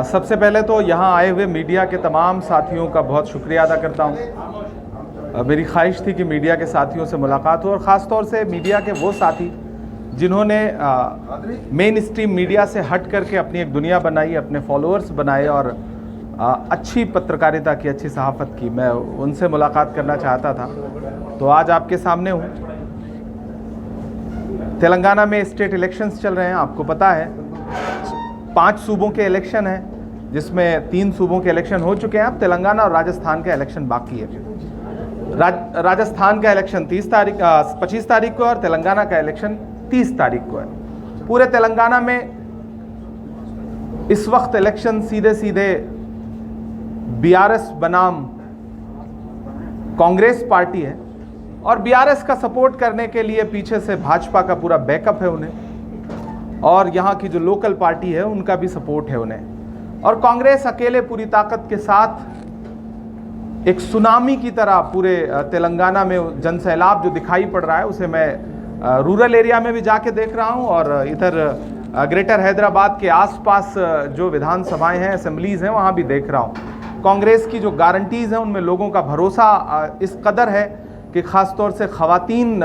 सबसे पहले तो यहाँ आए हुए मीडिया के तमाम साथियों का बहुत शुक्रिया अदा करता हूँ। मेरी ख्वाहिश थी कि मीडिया के साथियों से मुलाकात हो और ख़ास तौर से मीडिया के वो साथी जिन्होंने मेन स्ट्रीम मीडिया से हट करके अपनी एक दुनिया बनाई, अपने फॉलोअर्स बनाए और अच्छी पत्रकारिता की, अच्छी सहाफ़त की। मैं उनसे मुलाकात करना चाहता था, तो आज आपके सामने हूँ। तेलंगाना में स्टेट इलेक्शंस चल रहे हैं, आपको पता है 5 सूबों के इलेक्शन हैं, जिसमें 3 सूबों के इलेक्शन हो चुके हैं। अब तेलंगाना और राजस्थान का इलेक्शन बाकी है। राजस्थान का इलेक्शन 25 तारीख को और तेलंगाना का इलेक्शन 30 तारीख को है। पूरे तेलंगाना में इस वक्त इलेक्शन सीधे सीधे बीआरएस बनाम कांग्रेस पार्टी है और बीआरएस का सपोर्ट करने के लिए पीछे से भाजपा का पूरा बैकअप है उन्हें, और यहाँ की जो लोकल पार्टी है उनका भी सपोर्ट है उन्हें। और कांग्रेस अकेले पूरी ताकत के साथ एक सुनामी की तरह पूरे तेलंगाना में जनसैलाब जो दिखाई पड़ रहा है, उसे मैं रूरल एरिया में भी जाके देख रहा हूँ और इधर ग्रेटर हैदराबाद के आसपास जो विधानसभाएं हैं, असेंबलीज हैं, वहाँ भी देख रहा हूँ। कांग्रेस की जो गारंटीज़ हैं उनमें लोगों का भरोसा इस कदर है कि ख़ास तौर से ख़वातीन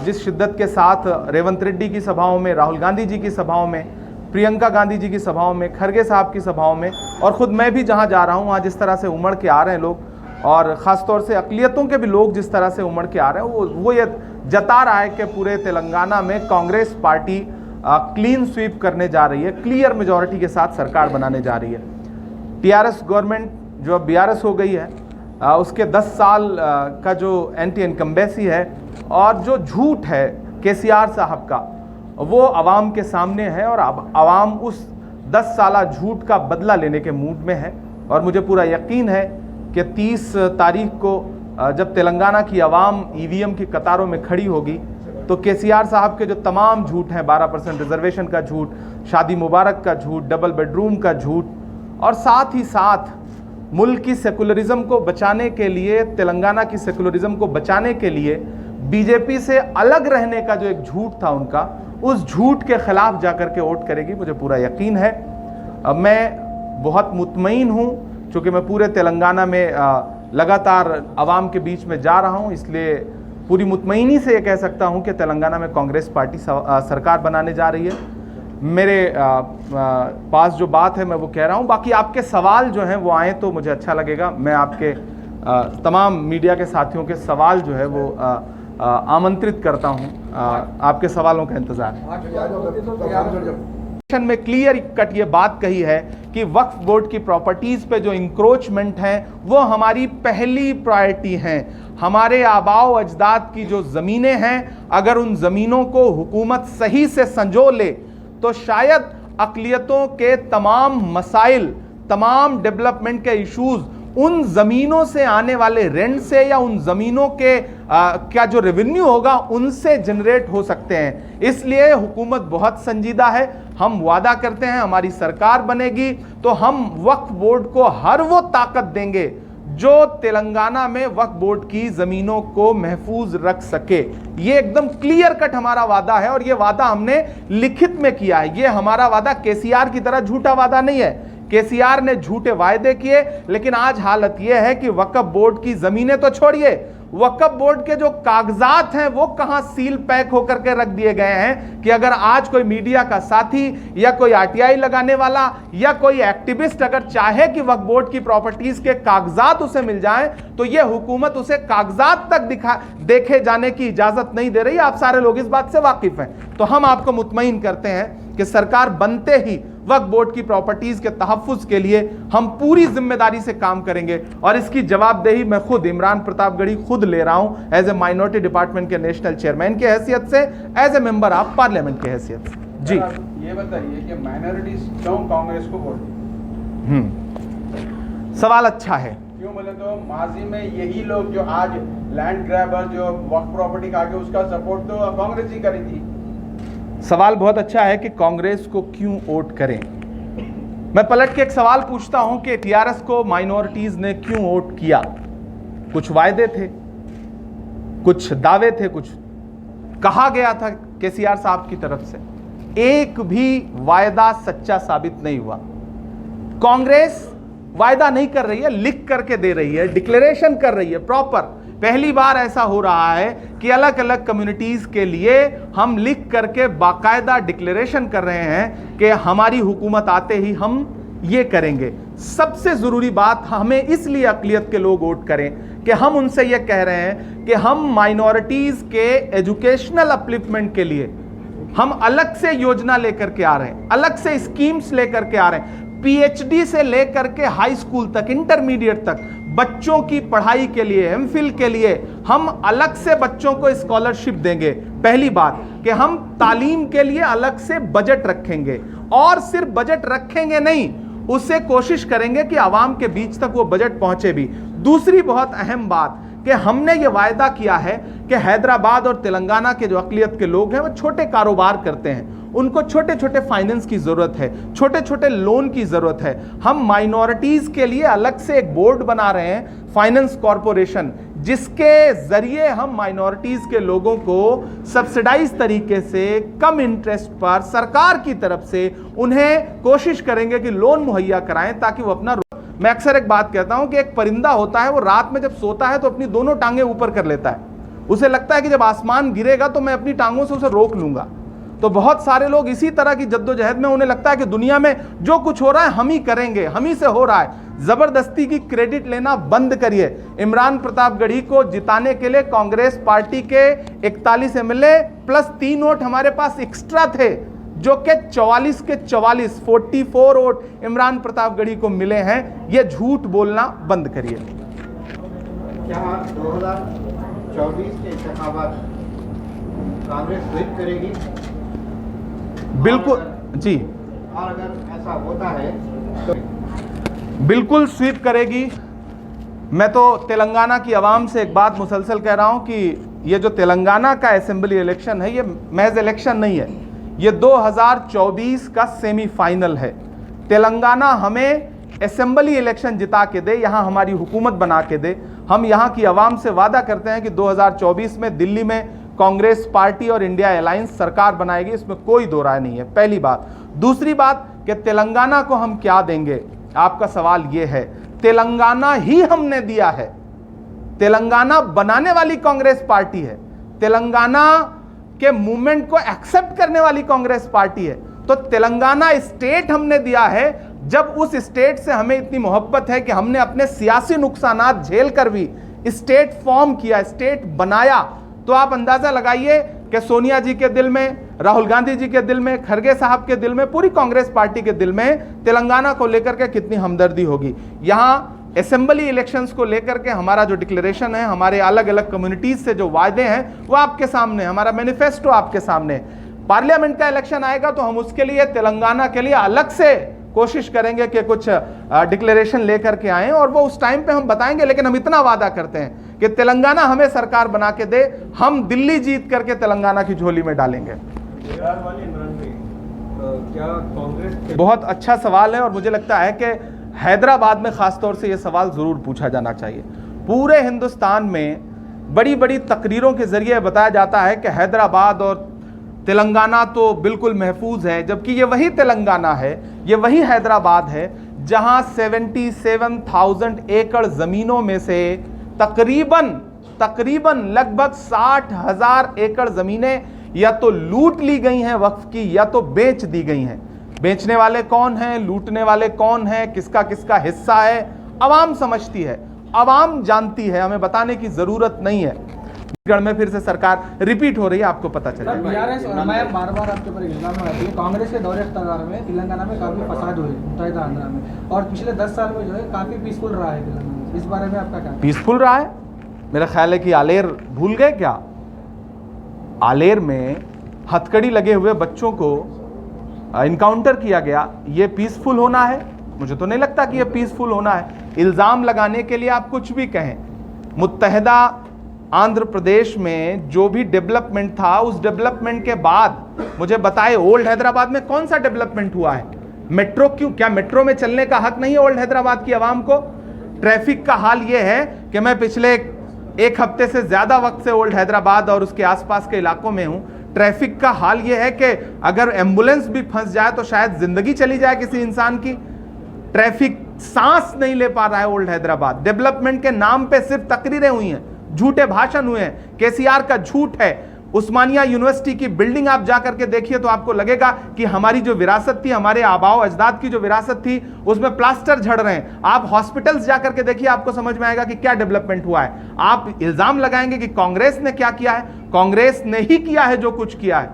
जिस शिद्दत के साथ रेवंत रेड्डी की सभाओं में, राहुल गांधी जी की सभाओं में, प्रियंका गांधी जी की सभाओं में, खरगे साहब की सभाओं में, और ख़ुद मैं भी जहां जा रहा हूं वहां जिस तरह से उमड़ के आ रहे हैं लोग, और ख़ास तौर से अक़लियतों के भी लोग जिस तरह से उमड़ के आ रहे हैं, वो ये जता रहा है कि पूरे तेलंगाना में कांग्रेस पार्टी क्लीन स्वीप करने जा रही है, क्लियर मेजॉरिटी के साथ सरकार बनाने जा रही है। टीआरएस गवर्नमेंट जो अब बीआरएस हो गई है, उसके 10 साल का जो एंटी इनकम्बेंसी है और जो झूठ है केसीआर साहब का, वो आवाम के सामने है और अब आवाम उस 10 साला झूठ का बदला लेने के मूड में है। और मुझे पूरा यकीन है कि 30 तारीख को जब तेलंगाना की आवाम ईवीएम की कतारों में खड़ी होगी तो केसीआर साहब के जो तमाम झूठ हैं, 12% रिजर्वेशन का झूठ, शादी मुबारक का झूठ, डबल बेडरूम का झूठ, और साथ ही साथ मुल्क की सेकुलरिज्म को बचाने के लिए, तेलंगाना की सेकुलरिज्म को बचाने के लिए बीजेपी से अलग रहने का जो एक झूठ था उनका, उस झूठ के खिलाफ जाकर के वोट करेगी, मुझे पूरा यकीन है। अब मैं बहुत मुतमईन हूँ, चूँकि मैं पूरे तेलंगाना में लगातार आवाम के बीच में जा रहा हूँ, इसलिए पूरी मुतमईनी से ये कह सकता हूँ कि तेलंगाना में कांग्रेस पार्टी सरकार बनाने जा रही है। मेरे पास जो बात है मैं वो कह रहा हूँ। बाकी आपके सवाल जो हैं वो आए तो मुझे अच्छा लगेगा। मैं आपके तमाम मीडिया के साथियों के सवाल जो है वो आमंत्रित करता हूँ, आपके सवालों का इंतज़ार है। में क्लियर कट ये बात कही है कि वक्फ बोर्ड की प्रॉपर्टीज़ पे जो इंक्रोचमेंट हैं वो हमारी पहली प्रायोरिटी हैं। हमारे आबाओ अजदाद की जो ज़मीनें हैं, अगर उन ज़मीनों को हुकूमत सही से संजो ले तो शायद अक़लियतों के तमाम मसाइल, तमाम डेवलपमेंट के इश्यूज़ उन ज़मीनों से आने वाले रेंट से या उन ज़मीनों के क्या जो रेवेन्यू होगा उनसे जनरेट हो सकते हैं। इसलिए हुकूमत बहुत संजीदा है। हम वादा करते हैं हमारी सरकार बनेगी तो हम वक्फ बोर्ड को हर वो ताकत देंगे जो तेलंगाना में वक्फ बोर्ड की ज़मीनों को महफूज रख सके। ये एकदम क्लियर कट हमारा वादा है और ये वादा हमने लिखित में किया है। ये हमारा वादा केसीआर की तरह झूठा वादा नहीं है। केसीआर ने झूठे वायदे किए, लेकिन आज हालत यह है कि वक्फ बोर्ड की ज़मीनें तो छोड़िए, वक्फ बोर्ड के जो कागजात हैं वो कहां सील पैक होकर के रख दिए गए हैं कि अगर आज कोई मीडिया का साथी या कोई आरटीआई लगाने वाला या कोई एक्टिविस्ट अगर चाहे कि वक्फ बोर्ड की प्रॉपर्टीज के कागजात उसे मिल जाएं तो ये हुकूमत उसे कागजात तक देखे जाने की इजाजत नहीं दे रही। आप सारे लोग इस बात से वाकिफ हैं। तो हम आपको मुतमईन करते हैं कि सरकार बनते ही वक्फ बोर्ड की प्रॉपर्टीज के तहफ्फुज के लिए हम पूरी जिम्मेदारी से काम करेंगे और इसकी जवाबदेही मैं खुद इमरान प्रतापगढ़ी खुद ले रहा हूं एज ए माइनॉरिटी डिपार्टमेंट के नेशनल चेयरमैन की हैसियत से, as a member of parliament की हैसियत से। जी ये बताइए कि माइनॉरिटीज क्यों कांग्रेस को वोट दी? सवाल अच्छा है। क्यों बोले तो माजी में यही लोग जो आज लैंड ग्रैबर जो वक्फ प्रॉपर्टी का आगे उसका सपोर्ट तो कांग्रेस ही करी थी। सवाल बहुत अच्छा है कि कांग्रेस को क्यों वोट करें। मैं पलट के एक सवाल पूछता हूं कि टीआरएस को माइनॉरिटीज ने क्यों वोट किया। कुछ वायदे थे, कुछ दावे थे, कुछ कहा गया था केसीआर साहब की तरफ से। एक भी वायदा सच्चा साबित नहीं हुआ। कांग्रेस वायदा नहीं कर रही है, लिख करके दे रही है, डिक्लेरेशन कर रही है प्रॉपर। पहली बार ऐसा हो रहा है कि अलग अलग कम्युनिटीज के लिए हम लिख करके बाकायदा डिक्लेरेशन कर रहे हैं कि हमारी हुकूमत आते ही हम ये करेंगे। सबसे जरूरी बात, हमें इसलिए अक़लियत के लोग वोट करें कि हम उनसे ये कह रहे हैं कि हम माइनॉरिटीज के एजुकेशनल अपलिफ्टमेंट के लिए हम अलग से योजना लेकर के आ रहे हैं, अलग से स्कीम्स लेकर के आ रहे हैं। पीएचडी से लेकर के हाई स्कूल तक, इंटरमीडिएट तक बच्चों की पढ़ाई के लिए, एमफिल के लिए हम अलग से बच्चों को स्कॉलरशिप देंगे। पहली बात कि हम तालीम के लिए अलग से बजट रखेंगे, और सिर्फ बजट रखेंगे नहीं, उससे कोशिश करेंगे कि आवाम के बीच तक वो बजट पहुंचे भी। दूसरी बहुत अहम बात कि हमने ये वायदा किया है कि हैदराबाद और तेलंगाना के जो अक़लियत के लोग हैं वो छोटे कारोबार करते हैं, उनको छोटे छोटे फाइनेंस की जरूरत है, छोटे छोटे लोन की जरूरत है। हम माइनॉरिटीज के लिए अलग से एक बोर्ड बना रहे हैं, फाइनेंस कॉरपोरेशन, जिसके जरिए हम माइनॉरिटीज के लोगों को सब्सिडाइज तरीके से कम इंटरेस्ट पर सरकार की तरफ से उन्हें कोशिश करेंगे कि लोन मुहैया कराएं, ताकि वो अपना। मैं अक्सर एक बात कहता हूं कि एक परिंदा होता है, वो रात में जब सोता है तो अपनी दोनों टांगें ऊपर कर लेता है। उसे लगता है कि जब आसमान गिरेगा तो मैं अपनी टांगों से उसे रोक लूंगा। तो बहुत सारे लोग इसी तरह की जद्दोजहद में, उन्हें लगता है कि दुनिया में जो कुछ हो रहा है हम ही करेंगे, हम ही से हो रहा है। जबरदस्ती की क्रेडिट लेना बंद करिए। इमरान प्रतापगढ़ी को जिताने के लिए कांग्रेस पार्टी के 41 एमएलए प्लस 3 वोट हमारे पास एक्स्ट्रा थे, जो कि 44 के 44 44 वोट इमरान प्रतापगढ़ी को मिले हैं। यह झूठ बोलना बंद करिए। क्या 2024 के इंतखाबात कांग्रेस स्वीप करेगी? बिल्कुल जी, और अगर ऐसा होता है तो बिल्कुल स्वीप करेगी। मैं तो तेलंगाना की आवाम से एक बात मुसलसल कह रहा हूं कि ये जो तेलंगाना का असेंबली इलेक्शन है, ये महज इलेक्शन नहीं है, ये 2024 का सेमीफाइनल है। तेलंगाना हमें असेंबली इलेक्शन जिता के दे, यहाँ हमारी हुकूमत बना के दे। हम यहाँ की आवाम से वादा करते हैं कि 2024 में दिल्ली में कांग्रेस पार्टी और इंडिया अलायंस सरकार बनाएगी, इसमें कोई दो राय नहीं है। पहली बात। दूसरी बात कि तेलंगाना को हम क्या देंगे, आपका सवाल यह है। तेलंगाना ही हमने दिया है। तेलंगाना बनाने वाली कांग्रेस पार्टी है, तेलंगाना के मूवमेंट को एक्सेप्ट करने वाली कांग्रेस पार्टी है। तो तेलंगाना स्टेट हमने दिया है। जब उस स्टेट से हमें इतनी मोहब्बत है कि हमने अपने सियासी नुकसानात झेल कर भी स्टेट फॉर्म किया, स्टेट बनाया, तो आप अंदाजा लगाइए कि सोनिया जी के दिल में, राहुल गांधी जी के दिल में, खड़गे साहब के दिल में, पूरी कांग्रेस पार्टी के दिल में तेलंगाना को लेकर के कितनी हमदर्दी होगी। यहां असेंबली इलेक्शंस को लेकर के हमारा जो डिक्लेरेशन है, हमारे अलग अलग कम्युनिटीज से जो वायदे हैं वो आपके सामने, हमारा मैनिफेस्टो आपके सामने। पार्लियामेंट का इलेक्शन आएगा तो हम उसके लिए तेलंगाना के लिए अलग से कोशिश करेंगे कि कुछ डिक्लेरेशन लेकर के आएं, और वो उस टाइम पे हम बताएंगे। लेकिन हम इतना वादा करते हैं कि तेलंगाना हमें सरकार बना के दे, हम दिल्ली जीत करके तेलंगाना की झोली में डालेंगे। क्या कांग्रेस? बहुत अच्छा सवाल है, और मुझे लगता है कि हैदराबाद में खासतौर से यह सवाल जरूर पूछा जाना चाहिए। पूरे हिंदुस्तान में बड़ी बड़ी तकरीरों के जरिए बताया जाता है कि हैदराबाद और तेलंगाना तो बिल्कुल महफूज है, जबकि ये वही तेलंगाना है, ये वही हैदराबाद है जहां 77,000 एकड़ जमीनों में से तकरीबन लगभग 60,000 एकड़ जमीनें या तो लूट ली गई हैं वक्फ की, या तो बेच दी गई हैं। बेचने वाले कौन हैं, लूटने वाले कौन हैं, किसका किसका हिस्सा है, आवाम समझती है, आवाम जानती है, हमें बताने की जरूरत नहीं है। छत्तीसगढ़ में फिर से सरकार रिपीट हो रही है, आपको पता चलेगा। बीआरएस मैं बार-बार आपके ऊपर इल्जाम लगाती है, कांग्रेस के दौरे इख्तियार में तेलंगाना में काफी फसाद हुए, मुत्तहिदा आंध्रा में, और पिछले 10 साल में जो है काफी पीसफुल रहा है तेलंगाना। इस बारे में आपका क्या? पीसफुल रहा है? मेरा ख्याल है कि आलेर भूल गए क्या? आलेर में हथकड़ी लगे हुए बच्चों को इनकाउंटर किया गया, ये पीसफुल होना है? मुझे तो नहीं लगता कि ये पीसफुल होना है। इल्जाम लगाने के लिए आप कुछ भी कहें। मुत्तहिदा आंध्र प्रदेश में जो भी डेवलपमेंट था, उस डेवलपमेंट के बाद मुझे बताए ओल्ड हैदराबाद में कौन सा डेवलपमेंट हुआ है? मेट्रो क्यों? क्या मेट्रो में चलने का हक नहीं है ओल्ड हैदराबाद की आवाम को? ट्रैफिक का हाल यह है कि मैं पिछले एक हफ्ते से ज्यादा वक्त से ओल्ड हैदराबाद और उसके आसपास के इलाकों में हूं। ट्रैफिक का हाल यह है कि अगर एम्बुलेंस भी फंस जाए तो शायद जिंदगी चली जाए किसी इंसान की। ट्रैफिक सांस नहीं ले पा रहा है ओल्ड हैदराबाद। डेवलपमेंट के नाम पे सिर्फ तकरीरें हुई हैं, झूठे भाषण हुए हैं, केसीआर का झूठ है। उस्मानिया यूनिवर्सिटी की बिल्डिंग आप जाकर के देखिए तो आपको लगेगा कि हमारी जो विरासत थी, हमारे आबाओ अजदाद की जो विरासत थी, उसमें प्लास्टर झड़ रहे हैं। आप हॉस्पिटल्स जाकर के देखिए, आपको समझ में आएगा कि क्या डेवलपमेंट हुआ है। आप इल्जाम लगाएंगे कि कांग्रेस ने क्या किया है, कांग्रेस ने ही किया है जो कुछ किया है।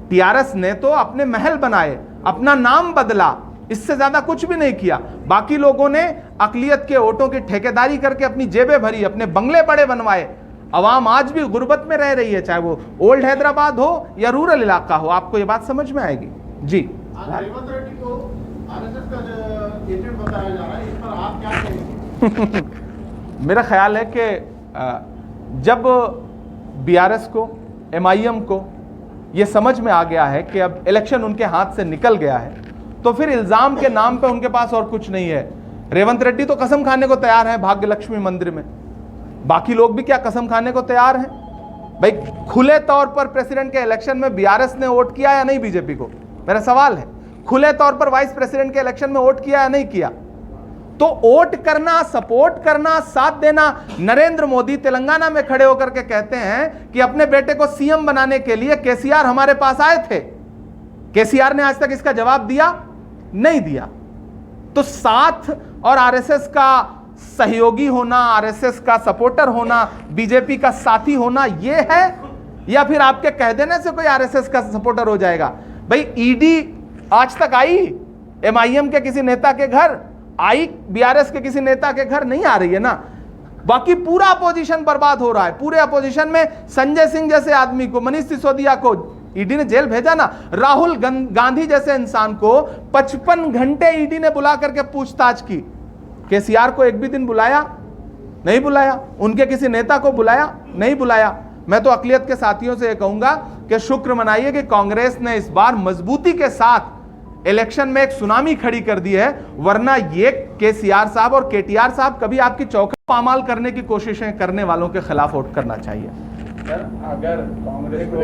टीआरएस ने तो अपने महल बनाए, अपना नाम बदला, इससे ज्यादा कुछ भी नहीं किया। बाकी लोगों ने अकलियत के वोटों की ठेकेदारी करके अपनी जेबें भरी, अपने बंगले बड़े बनवाए। अवाम आज भी गुर्बत में रह रही है, चाहे वो ओल्ड हैदराबाद हो या रूरल इलाका हो। आपको ये बात समझ में आएगी जी। रेवंत रेड्डी को आरएसएस का एजेंट बताया जा रहा है, इस पर आप क्या कहेंगे? मेरा ख्याल है कि जब बीआरएस को, एमआईएम को ये समझ में आ गया है कि अब इलेक्शन उनके हाथ से निकल गया है, तो फिर इल्जाम के नाम पे उनके पास और कुछ नहीं है। रेवंत रेड्डी तो कसम खाने को तैयार है भाग्य लक्ष्मी मंदिर में, बाकी लोग भी क्या कसम खाने को तैयार हैं? भाई खुले तौर पर प्रेसिडेंट के इलेक्शन में बीआरएस ने वोट किया या नहीं बीजेपी को? मेरा सवाल है, खुले तौर पर वाइस प्रेसिडेंट के इलेक्शन में वोट किया या नहीं किया? तो वोट करना, सपोर्ट करना, साथ देना। नरेंद्र मोदी तेलंगाना में खड़े होकर के कहते हैं कि अपने बेटे को सीएम बनाने के लिए केसीआर हमारे पास आए थे। केसीआर ने आज तक इसका जवाब दिया? नहीं दिया। तो साथ और आरएसएस का सहयोगी होना, आरएसएस का सपोर्टर होना, बीजेपी का साथी होना, यह है, या फिर आपके कह देने से कोई आरएसएस का सपोर्टर हो जाएगा? भाई ईडी आज तक आई एमआईएम के किसी नेता के घर? आई बीआरएस के किसी नेता के घर? नहीं आ रही है ना। बाकी पूरा अपोजिशन बर्बाद हो रहा है। पूरे अपोजिशन में संजय सिंह जैसे आदमी को, मनीष सिसोदिया को ईडी ने जेल भेजा ना। राहुल गांधी जैसे इंसान को 55 घंटे ईडी ने बुला करके पूछताछ की। केसीआर को एक भी दिन बुलाया? नहीं बुलाया। उनके किसी नेता को बुलाया? नहीं बुलाया। मैं तो अकलियत के साथियों से यह कहूंगा कि शुक्र मनाइए कि कांग्रेस ने इस बार मजबूती के साथ इलेक्शन में एक सुनामी खड़ी कर दी है, वरना ये केसीआर साहब और केटीआर साहब कभी आपकी चौखट पामाल करने की कोशिशें करने वालों के खिलाफ वोट करना चाहिए। सर अगर कांग्रेस को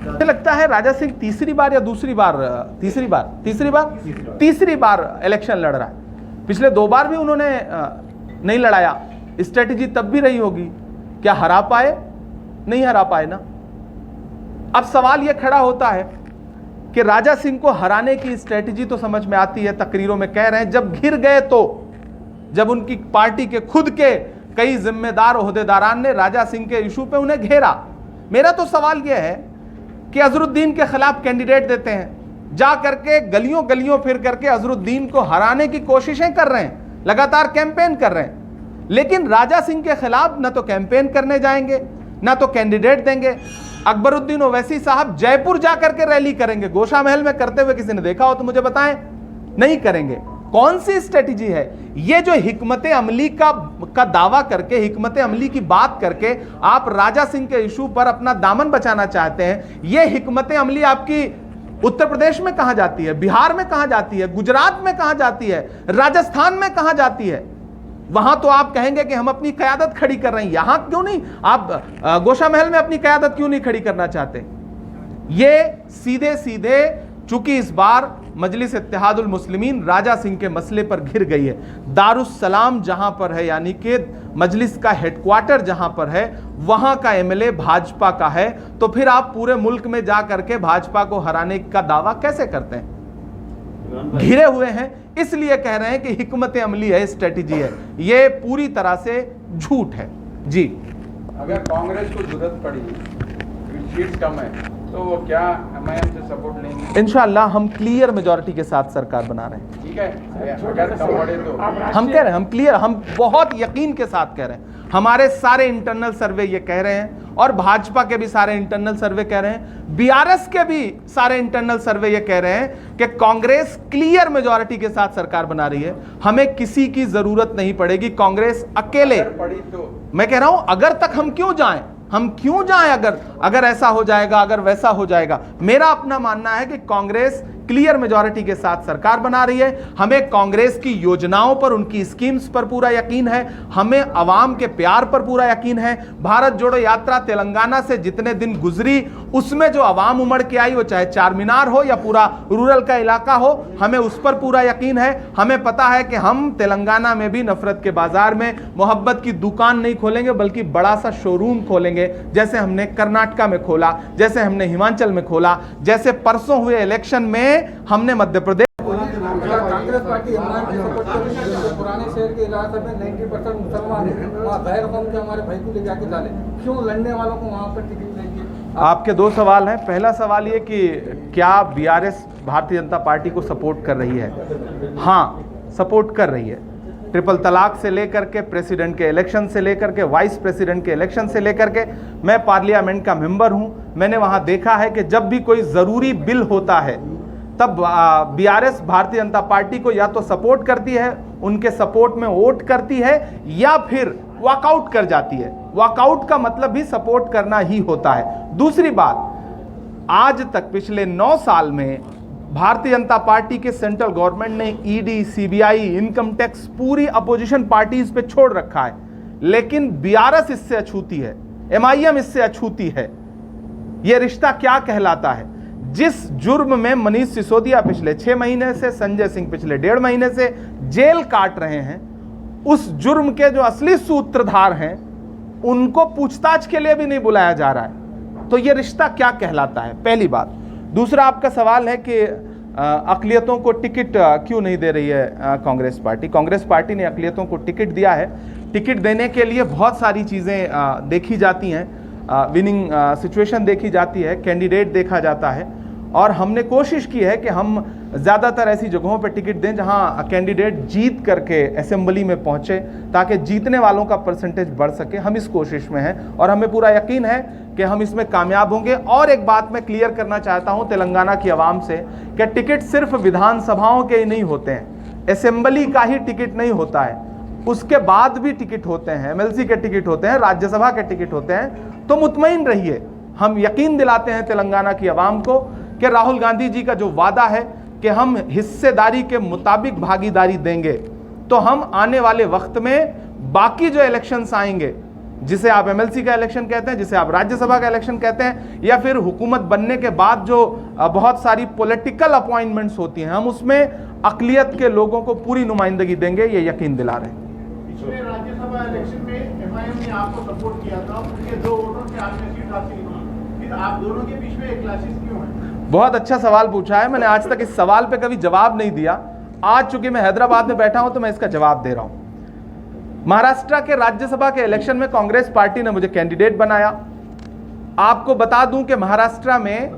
मुझे लगता है राजा सिंह तीसरी बार या दूसरी बार, तीसरी बार इलेक्शन लड़ रहा है। पिछले 2 बार भी उन्होंने नहीं लड़ाया। स्ट्रेटजी तब भी रही होगी, क्या हरा पाए? नहीं हरा पाए ना। अब सवाल यह खड़ा होता है कि राजा सिंह को हराने की स्ट्रेटजी तो समझ में आती है, तकरीरों में कह रहे हैं। जब घिर गए तो, जब उनकी पार्टी के खुद के कई जिम्मेदार ओहदेदारान ने राजा सिंह के इशू पे उन्हें घेरा। मेरा तो सवाल यह है कि अजरुद्दीन के खिलाफ कैंडिडेट देते हैं, जा करके गलियों गलियों फिर करके अजरुद्दीन को हराने की कोशिशें कर रहे हैं, लगातार कैंपेन कर रहे हैं। लेकिन राजा सिंह के खिलाफ न तो कैंपेन करने जाएंगे, ना तो कैंडिडेट देंगे। अकबरुद्दीन ओवैसी साहब जयपुर जाकर के रैली करेंगे, गोशा महल में करते हुए किसी ने देखा हो तो मुझे बताएं? नहीं करेंगे। कौन सी स्ट्रेटजी है ये? जो हिकमत अमली का दावा करके, हिकमत अमली की बात करके आप राजा सिंह के इशू पर अपना दामन बचाना चाहते हैं, ये हिकमत अमली आपकी उत्तर प्रदेश में कहां जाती है, बिहार में कहां जाती है, गुजरात में कहां जाती है, राजस्थान में कहां जाती है? वहां तो आप कहेंगे कि हम अपनी कयादत खड़ी कर रहे हैं, यहां क्यों नहीं? आप गोशा महल में अपनी कयादत क्यों नहीं खड़ी करना चाहते? ये सीधे सीधे, चूंकि इस बार मजलिस इत्तेहादुल मुस्लिमीन राजा सिंह के मसले पर घिर गई है। दारुस्सलाम जहां पर है, यानी कि मजलिस का हेडक्वार्टर जहां पर है, वहां का एमएलए भाजपा का है, तो फिर आप पूरे मुल्क में जा करके भाजपा को हराने का दावा कैसे करते हैं? घिरे हुए हैं, इसलिए कह रहे हैं कि हिकमत अमली है, स्ट्रेटजी है। ये पूरी तरह से झूठ है जी। अगर कांग्रेस को जरूरत पड़ी, सीट्स कम है, तो वो क्या एमआईएम से सपोर्ट लेंगे? इंशाअल्लाह हम क्लियर मेजॉरिटी के साथ सरकार बना रहे हैं। ठीक है, अगर कम पड़े तो हम कह रहे हैं, हम क्लियर, हम बहुत यकीन के साथ कह रहे हैं। हमारे सारे इंटरनल सर्वे ये कह रहे हैं, और भाजपा के भी सारे इंटरनल सर्वे कह रहे हैं, बीआरएस के भी सारे इंटरनल सर्वे ये कह रहे हैं कि कांग्रेस क्लियर मेजॉरिटी के साथ सरकार बना रही है। हमें किसी की जरूरत नहीं पड़ेगी, कांग्रेस अकेले। पड़ी तो मैं कह रहा हूं, अगर तक हम क्यों जाएं, हम क्यों जाएं? अगर ऐसा हो जाएगा, अगर वैसा हो जाएगा। मेरा अपना मानना है कि कांग्रेस क्लियर मेजॉरिटी के साथ सरकार बना रही है। हमें कांग्रेस की योजनाओं पर, उनकी स्कीम्स पर पूरा यकीन है, हमें अवाम के प्यार पर पूरा यकीन है। भारत जोड़ो यात्रा तेलंगाना से जितने दिन गुजरी उसमें जो अवाम उमड़ के आई, वो चाहे चार मीनार हो या पूरा रूरल का इलाका हो, हमें उस पर पूरा यकीन है। हमें पता है कि हम तेलंगाना में भी नफरत के बाजार में मोहब्बत की दुकान नहीं खोलेंगे, बल्कि बड़ा सा शोरूम खोलेंगे, जैसे हमने कर्नाटका में खोला, जैसे हमने हिमाचल में खोला, जैसे परसों हुए इलेक्शन में हमने मध्य प्रदेश। कांग्रेस पार्टी इमरान की सपोर्ट कर रही है। जो पुराने शहर के इलाके में 90% मुसलमान हैं, वहाँ गैर कौम के हमारे भाई को ले जाके डाले, क्यों लड़ने वालों को वहाँ पर टिकट देंगे? आपके दो सवाल हैं। पहला सवाल ये कि क्या बीआरएस भारतीय जनता पार्टी को सपोर्ट कर रही है? हाँ, सपोर्ट कर रही है। ट्रिपल तलाक से लेकर के प्रेसिडेंट के इलेक्शन से लेकर के वाइस प्रेसिडेंट के इलेक्शन से लेकर के, मैं पार्लियामेंट का मेंबर हूं, मैंने वहां देखा है कि जब भी कोई ज़रूरी बिल होता है तब बीआरएस भारतीय जनता पार्टी को या तो सपोर्ट करती है, उनके सपोर्ट में वोट करती है, या फिर वॉकआउट कर जाती है। वॉकआउट का मतलब भी सपोर्ट करना ही होता है। दूसरी बात, आज तक पिछले 9 साल में भारतीय जनता पार्टी के सेंट्रल गवर्नमेंट ने ईडी, सीबीआई, इनकम टैक्स पूरी अपोजिशन पार्टीज पे छोड़ रखा है, लेकिन बीआरएस इससे अछूती है, एमआईएम इससे अछूती है। यह रिश्ता क्या कहलाता है? जिस जुर्म में मनीष सिसोदिया पिछले 6 महीने से, संजय सिंह पिछले 1.5 महीने से जेल काट रहे हैं, उस जुर्म के जो असली सूत्रधार हैं उनको पूछताछ के लिए भी नहीं बुलाया जा रहा है। तो यह रिश्ता क्या कहलाता है? पहली बात। दूसरा आपका सवाल है कि अक़लियतों को टिकट क्यों नहीं दे रही है कांग्रेस पार्टी। कांग्रेस पार्टी ने अक़लियतों को टिकट दिया है। टिकट देने के लिए बहुत सारी चीज़ें देखी जाती हैं, विनिंग सिचुएशन देखी जाती है, कैंडिडेट देखा जाता है, और हमने कोशिश की है कि हम ज़्यादातर ऐसी जगहों पर टिकट दें जहां कैंडिडेट जीत करके असेंबली में पहुंचे, ताकि जीतने वालों का परसेंटेज बढ़ सके। हम इस कोशिश में हैं और हमें पूरा यकीन है कि हम इसमें कामयाब होंगे। और एक बात मैं क्लियर करना चाहता हूं तेलंगाना की आवाम से कि टिकट सिर्फ विधानसभाओं के ही नहीं होते हैं, असेंबली का ही टिकट नहीं होता है, उसके बाद भी टिकट होते हैं, एमएलसी के टिकट होते हैं, राज्यसभा के टिकट होते हैं। तो मुतमईन रहिए, हम यकीन दिलाते हैं तेलंगाना की आवाम को कि राहुल गांधी जी का जो वादा है कि हम हिस्सेदारी के मुताबिक भागीदारी देंगे, तो हम आने वाले वक्त में बाकी जो इलेक्शंस आएंगे, जिसे आप एमएलसी का इलेक्शन कहते हैं, जिसे आप राज्यसभा का इलेक्शन कहते हैं, या फिर हुकूमत बनने के बाद जो बहुत सारी पॉलिटिकल अपॉइंटमेंट्स होती हैं, हम उसमें अक़लियत के लोगों को पूरी नुमाइंदगी देंगे, ये यकीन दिला रहे हैं। पिछले राज्यसभा इलेक्शन में एमआईएम ने आपको सपोर्ट किया था, उनके 2 वोटों से आपने सीट हासिल की, फिर आप दोनों के बीच में एक क्लैशेस क्यों है? बहुत अच्छा सवाल पूछा है। मैंने आज तक इस सवाल पे कभी जवाब नहीं दिया। आज चूंकि मैं हैदराबाद में बैठा हूं तो मैं इसका जवाब दे रहा हूं। महाराष्ट्र के राज्यसभा के इलेक्शन में कांग्रेस पार्टी ने मुझे कैंडिडेट बनाया। आपको बता दूं कि महाराष्ट्र में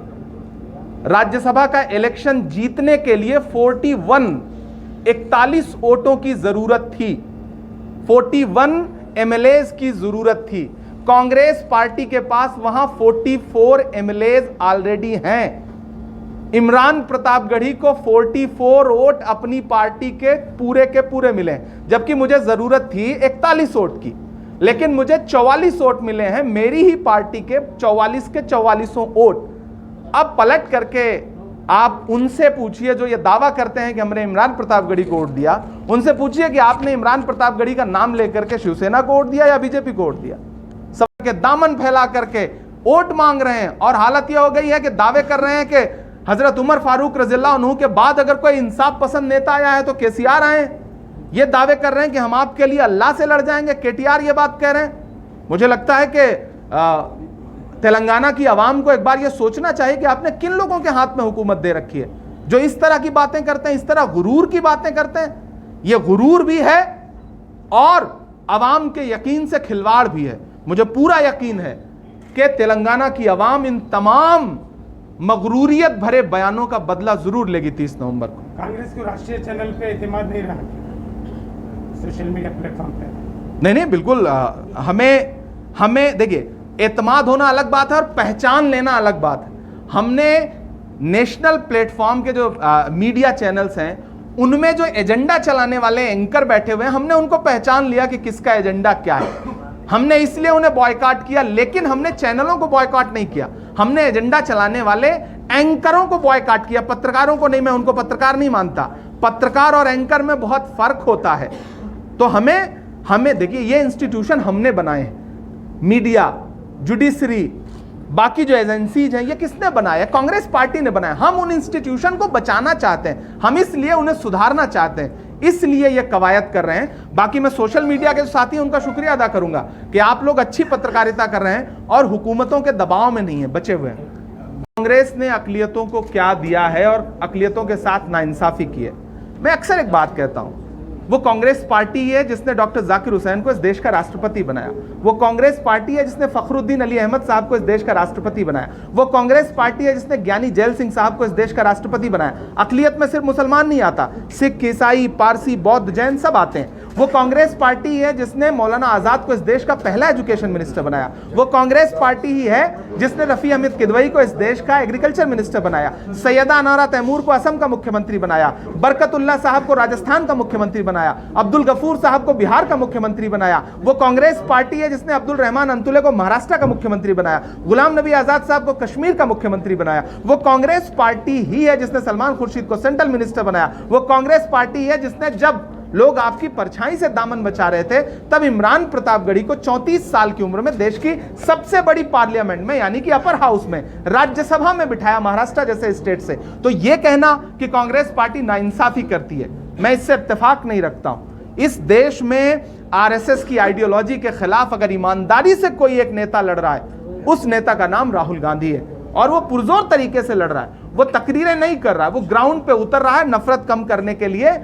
राज्यसभा का इलेक्शन जीतने के लिए 41 वोटों की जरूरत थी, 41 एमएलएज की जरूरत थी। कांग्रेस पार्टी के पास वहां 44 एमएलएज ऑलरेडी हैं। इमरान प्रतापगढ़ी को 44 वोट अपनी पार्टी के पूरे मिले, जबकि मुझे जरूरत थी 41 वोट की, लेकिन मुझे 44 वोट मिले हैं, मेरी ही पार्टी के 44 के 44 वोट। अब पलट करके आप उनसे पूछिए जो ये दावा करते हैं कि हमने इमरान प्रतापगढ़ी को वोट दिया, उनसे पूछिए कि आपने इमरान प्रतापगढ़ी का नाम लेकर के शिवसेना को वोट दिया या बीजेपी को वोट दिया। सब के दामन फैला करके वोट मांग रहे हैं, और हालत यह हो गई है कि दावे कर रहे हैं कि हजरत उमर फारूक रज़ियल्लाहु अन्हु के बाद अगर कोई इंसाफ पसंद नेता आया है तो केसीआर आए। ये दावे कर रहे हैं कि हम आपके लिए अल्लाह से लड़ जाएंगे। केटीआर ये बात कह रहे हैं। मुझे लगता है कि तेलंगाना की आवाम को एक बार ये सोचना चाहिए कि आपने किन लोगों के हाथ में हुकूमत दे रखी है जो इस तरह की बातें करते हैं, इस तरह गुरूर की बातें करते हैं। ये गुरूर भी है और आवाम के यकीन से खिलवाड़ भी है। मुझे पूरा यकीन है कि तेलंगाना की आवाम इन तमाम मगरूरियत भरे बयानों का बदला जरूर लेगी 30 नवंबर को। कांग्रेस को राष्ट्रीय चैनल पे एतमाद नहीं रहा, सोशल मीडिया प्लेटफॉर्म पे नहीं, बिल्कुल हमें देखिए, एतमाद होना अलग बात है और पहचान लेना अलग बात है। हमने नेशनल प्लेटफॉर्म के जो मीडिया चैनल्स हैं उनमें जो एजेंडा चलाने वाले एंकर बैठे हुए हैं, हमने उनको पहचान लिया कि किसका एजेंडा क्या है। हमने इसलिए उन्हें बॉयकॉट किया, लेकिन हमने चैनलों को बॉयकॉट नहीं किया। हमने एजेंडा चलाने वाले एंकरों को बॉयकॉट किया, पत्रकारों को नहीं। मैं उनको पत्रकार नहीं मानता, पत्रकार और एंकर में बहुत फर्क होता है। तो हमें देखिए, ये इंस्टीट्यूशन हमने बनाए हैं, मीडिया, जुडिशरी, बाकी जो एजेंसीज हैं, ये किसने बनाया? कांग्रेस पार्टी ने बनाया। हम उन इंस्टीट्यूशन को बचाना चाहते हैं, हम इसलिए उन्हें सुधारना चाहते हैं, इसलिए ये कवायद कर रहे हैं। बाकी मैं सोशल मीडिया के जो साथी हैं उनका शुक्रिया अदा करूंगा कि आप लोग अच्छी पत्रकारिता कर रहे हैं और हुकूमतों के दबाव में नहीं है, बचे हुए हैं। कांग्रेस ने अकलियतों को क्या दिया है और अकलियतों के साथ नाइंसाफी की है। मैं अक्सर एक बात कहता हूं, वो कांग्रेस पार्टी है जिसने डॉक्टर जाकिर हुसैन को इस देश का राष्ट्रपति बनाया। वो कांग्रेस पार्टी है जिसने फखरुद्दीन अली अहमद साहब को इस देश का राष्ट्रपति बनाया। वो कांग्रेस पार्टी है जिसने ज्ञानी जैल सिंह साहब को इस देश का राष्ट्रपति बनाया। अकलियत में सिर्फ मुसलमान नहीं आता, सिख, ईसाई, पारसी, बौद्ध, जैन सब आते हैं। वो कांग्रेस पार्टी है जिसने मौलाना आजाद को इस देश का पहला एजुकेशन मिनिस्टर बनाया। वो कांग्रेस पार्टी ही है जिसने रफी अहमद किदवई को इस देश का एग्रीकल्चर मिनिस्टर बनाया, सैयदा अनारा तैमूर को असम का मुख्यमंत्री बनाया, बरकतुल्लाह साहब को राजस्थान का मुख्यमंत्री बनाया, अब्दुल गफूर साहब को बिहार का मुख्यमंत्री बनाया। वो कांग्रेस पार्टी है जिसने अब्दुल रहमान अंतुले को महाराष्ट्र का मुख्यमंत्री बनाया, गुलाम नबी आजाद साहब को कश्मीर का मुख्यमंत्री बनाया। वो कांग्रेस पार्टी ही है जिसने सलमान खुर्शीद को सेंट्रल मिनिस्टर बनाया। वो कांग्रेस पार्टी है जिसने, जब लोग आपकी परछाई से दामन बचा रहे थे, तब इमरान प्रतापगढ़ी को 34 साल की उम्र में देश की सबसे बड़ी पार्लियामेंट में, यानी कि अपर हाउस में, राज्यसभा में बिठाया, महाराष्ट्र जैसे स्टेट से। तो यह कहना कि कांग्रेस पार्टी नाइंसाफी करती है, मैं इससे इत्तेफाक नहीं रखता हूं। इस देश में आरएसएस की आइडियोलॉजी के खिलाफ अगर ईमानदारी से कोई एक नेता लड़ रहा है, उस नेता का नाम राहुल गांधी है, और वो पुरजोर तरीके से लड़ रहा है। वो तकरीरें नहीं कर रहा है, वो ग्राउंड पे उतर रहा है नफरत कम करने के लिए,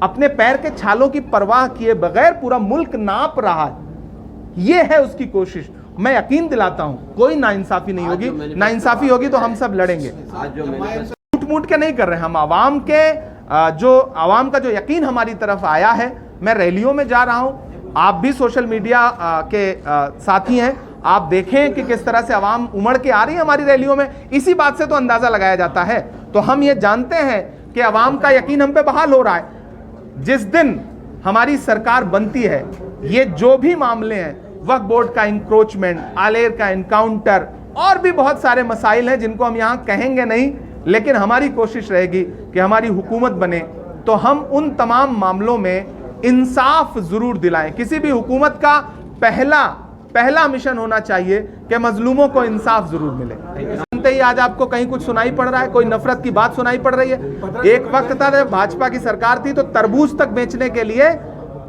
अपने पैर के छालों की परवाह किए बगैर पूरा मुल्क नाप रहा है। ये है उसकी कोशिश। मैं यकीन दिलाता हूं कोई नाइंसाफी नहीं होगी, नाइंसाफी होगी तो हम सब लड़ेंगे। झूठ मूठ के नहीं कर रहे हैं हम, आवाम का जो यकीन हमारी तरफ आया है। मैं रैलियों में जा रहा हूं, आप भी सोशल मीडिया के साथी हैं, आप देखें कि किस तरह से आवाम उमड़ के आ रही है हमारी रैलियों में। इसी बात से तो अंदाजा लगाया जाता है। तो हम ये जानते हैं कि आवाम का यकीन हम पे बहाल हो रहा है। जिस दिन हमारी सरकार बनती है, ये जो भी मामले हैं, वक्फ बोर्ड का इंक्रोचमेंट, आलेर का एनकाउंटर, और भी बहुत सारे मसाइल हैं जिनको हम यहां कहेंगे नहीं, लेकिन हमारी कोशिश रहेगी कि हमारी हुकूमत बने तो हम उन तमाम मामलों में इंसाफ जरूर दिलाएं। किसी भी हुकूमत का पहला मिशन होना चाहिए कि मजलूमों को इंसाफ जरूर मिले। सुनते ही आज आपको कहीं कुछ सुनाई पड़ रहा है, कोई नफरत की बात सुनाई पड़ रही है। एक वक्त था जब भाजपा की सरकार थी तो तरबूज तक बेचने के लिए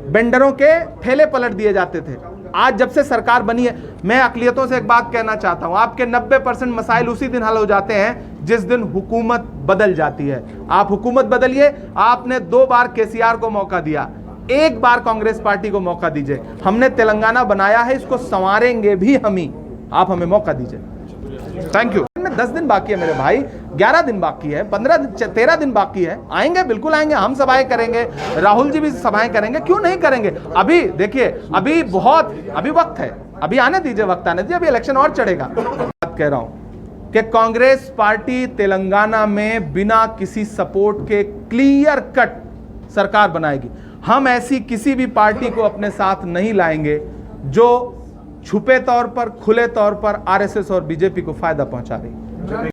वेंडरों के ठेले पलट दिए जाते थे। आज जब से सरकार बनी है, मैं अकलियतों से एक बात कहना चाहता हूं, आपके 90% मसाइल उसी दिन हल हो जाते हैं जिस दिन हुकूमत बदल जाती है। आप हुकूमत बदलिए। आपने 2 बार केसीआर को मौका दिया, 1 बार कांग्रेस पार्टी को मौका दीजिए। हमने तेलंगाना बनाया है, इसको संवारेंगे भी हम ही, आप हमें मौका दीजिए। Thank you. 10 दिन बाकी है मेरे भाई, 11 दिन बाकी है, 13 दिन बाकी है। आएंगे, बिल्कुल आएंगे, हम सभाएं करेंगे, राहुल जी भी सभाएं करेंगे, क्यों नहीं करेंगे। अभी देखिए, अभी वक्त है, अभी आने दीजिए, वक्त आने दीजिए, अभी इलेक्शन और चढ़ेगा। बात कह रहा हूं कि कांग्रेस पार्टी तेलंगाना में बिना किसी सपोर्ट के क्लियर कट सरकार बनाएगी। हम ऐसी किसी भी पार्टी को अपने साथ नहीं लाएंगे जो छुपे तौर पर, खुले तौर पर आरएसएस और बीजेपी को फायदा पहुंचा रही है।